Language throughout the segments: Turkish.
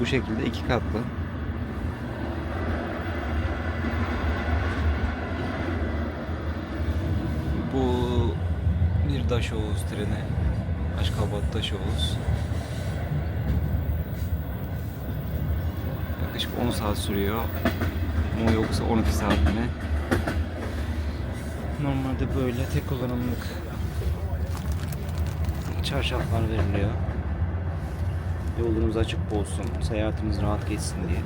Bu şekilde 2 katlı. Bu bir Daşoğuz treni. Aşkabat Daşoğuz. Yaklaşık 10 saat sürüyor. Ama yoksa 12 saat mi? Normalde böyle tek kullanımlık çarşaflar veriliyor. Yolunuz açık olsun, seyahatimiz rahat geçsin diye.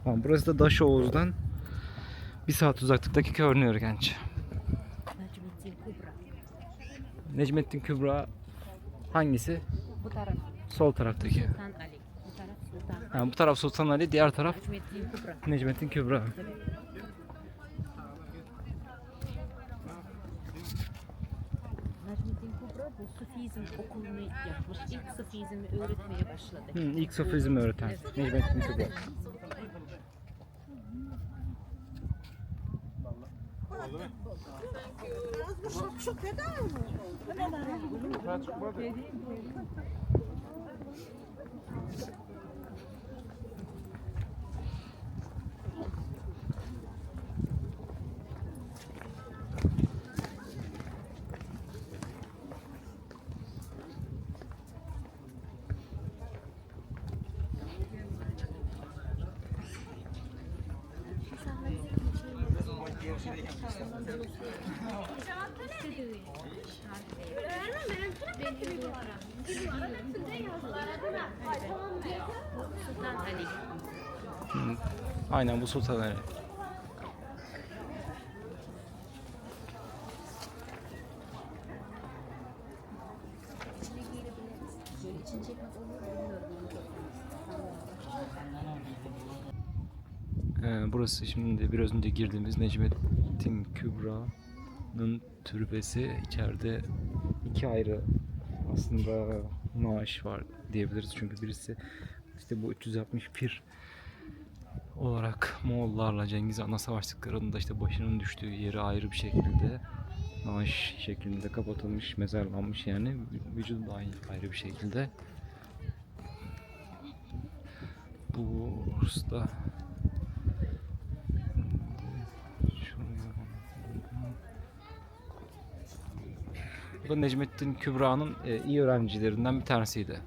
Tamam, burası da Daşoğuz'dan 1 saat uzaklıktaki Körnörgenç. Necmettin Kübra hangisi? Bu taraf Sol taraftaki. Sultan Ali. Bu taraf Sultan. Yani bu taraf Sultan Ali, diğer taraf Necmettin Kübra. Necmettin Kübra. Necmettin Kübra bu Sufizm okulunu yapmış. İlk Sufizmi öğretmeye başladı. İlk Sufizmi öğreten Necmettin Kübra. Sultan Ali. Aynen bu Sultan Ali. Böyle için çekmek olur mu bilmiyorum. Burası şimdi biraz önce girdiğimiz Necmettin Kübra'nın türbesi. İçeride 2 ayrı aslında naaş var diyebiliriz. Çünkü birisi işte bu 360 pir olarak Moğollarla Cengiz Han'la savaştıklarında işte başının düştüğü yeri ayrı bir şekilde naaş şeklinde kapatılmış, mezarlanmış yani. Vücudu da ayrı bir şekilde. Burası da bu da Necmettin Kübra'nın iyi öğrencilerinden bir tanesiydi.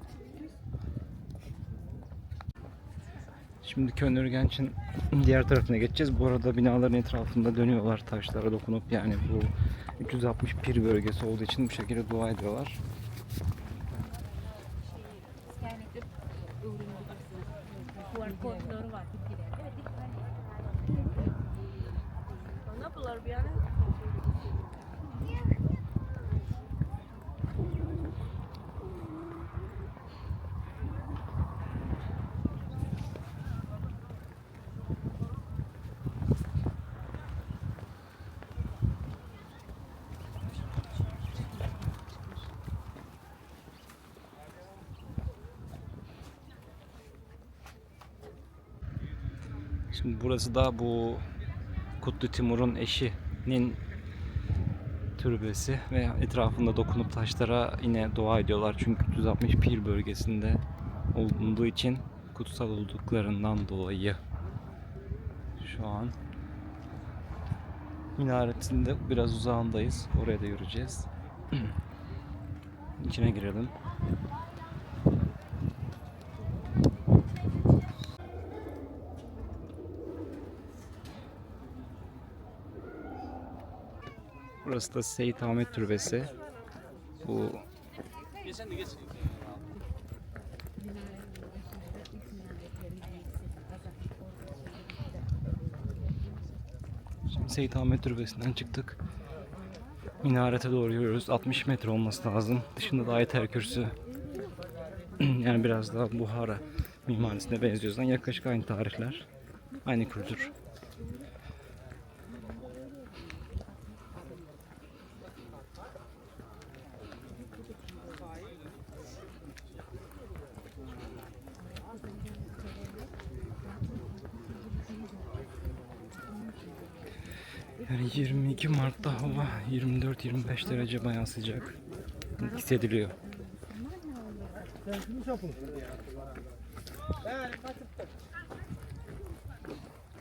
Şimdi Körnörgenç'in diğer tarafına geçeceğiz. Bu arada binaların etrafında dönüyorlar taşlara dokunup, yani bu 360 pir bölgesi olduğu için bu şekilde dua ediyorlar. Yani QR kodları var. Ne yapıyorlar bir yani? Şimdi burası da bu Kutlu Timur'un eşinin türbesi ve etrafında dokunup taşlara yine dua ediyorlar. Çünkü 360 pir bölgesinde olduğu için kutsal olduklarından dolayı. Şu an minaretinde biraz uzağındayız. Oraya da yürüyeceğiz. İçine girelim. Burası da Seyit Ahmet Türbesi. Bu şimdi Seyit Ahmet Türbesi'nden çıktık. Minarete doğru yürüyoruz. 60 metre olması lazım. Dışında da Ayetel Kürsü. Yani biraz daha Buhara mimarisine benziyor. Yaklaşık aynı tarihler. Aynı kültür. Yani 22 Mart'ta hava 24-25 derece, bayağı sıcak hissediliyor.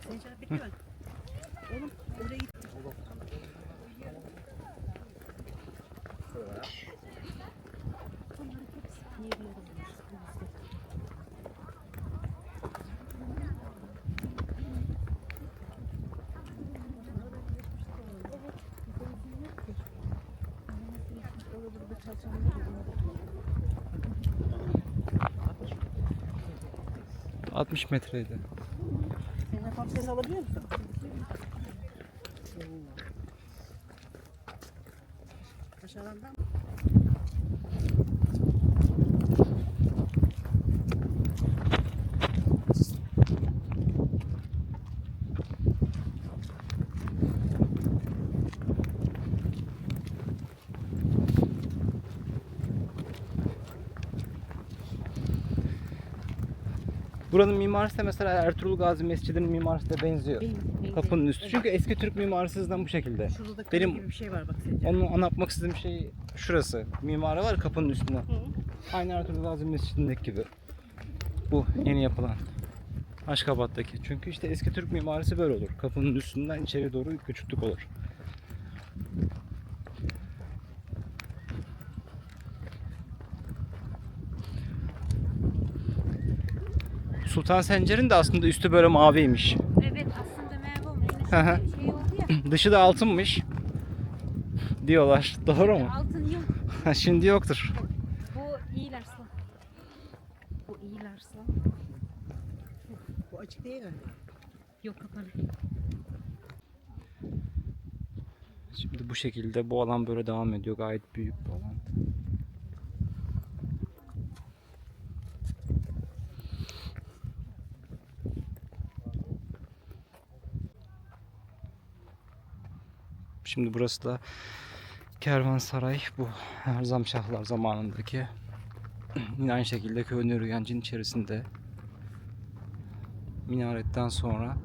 Senin bitti mi? Oğlum oraya git. Evet. 60 metreydi. Sen tam ses alabiliyor musun? Aşağıdan 'Buranın mimarisi de mesela Ertuğrul Gazi Mescidi'nin mimarisi de benziyor. Kapının üstü. Çünkü eski Türk mimarisinden bu şekilde. Şurada da Benim- gibi bir şey var bak Sencer. Onu anlatmak istediğim şey şurası. Mimarı var kapının üstünde. Hı. Aynı Ertuğrul Gazi Mescidi'ndeki gibi. Bu yeni yapılan. Aşkabat'taki. Çünkü işte eski Türk mimarisi böyle olur. Kapının üstünden içeri doğru küçüklük olur. Sultan Sencer'in de aslında üstü böyle maviymiş. Evet aslında Merve Hı hı. Oğuz'un şey oldu ya. Dışı da altınmış diyorlar. Doğru mu? Altın yok. Şimdi yoktur. Bu iyi Larslan. Bu iyi Larslan. Bu açık değil mi? Yok kapalı. Şimdi bu şekilde bu alan böyle devam ediyor. Gayet büyük bir alan. Şimdi burası da Kervansaray. Bu Erzamşahlar zamanındaki. Yine aynı şekilde Köyün Yürüyencin içerisinde minaretten sonra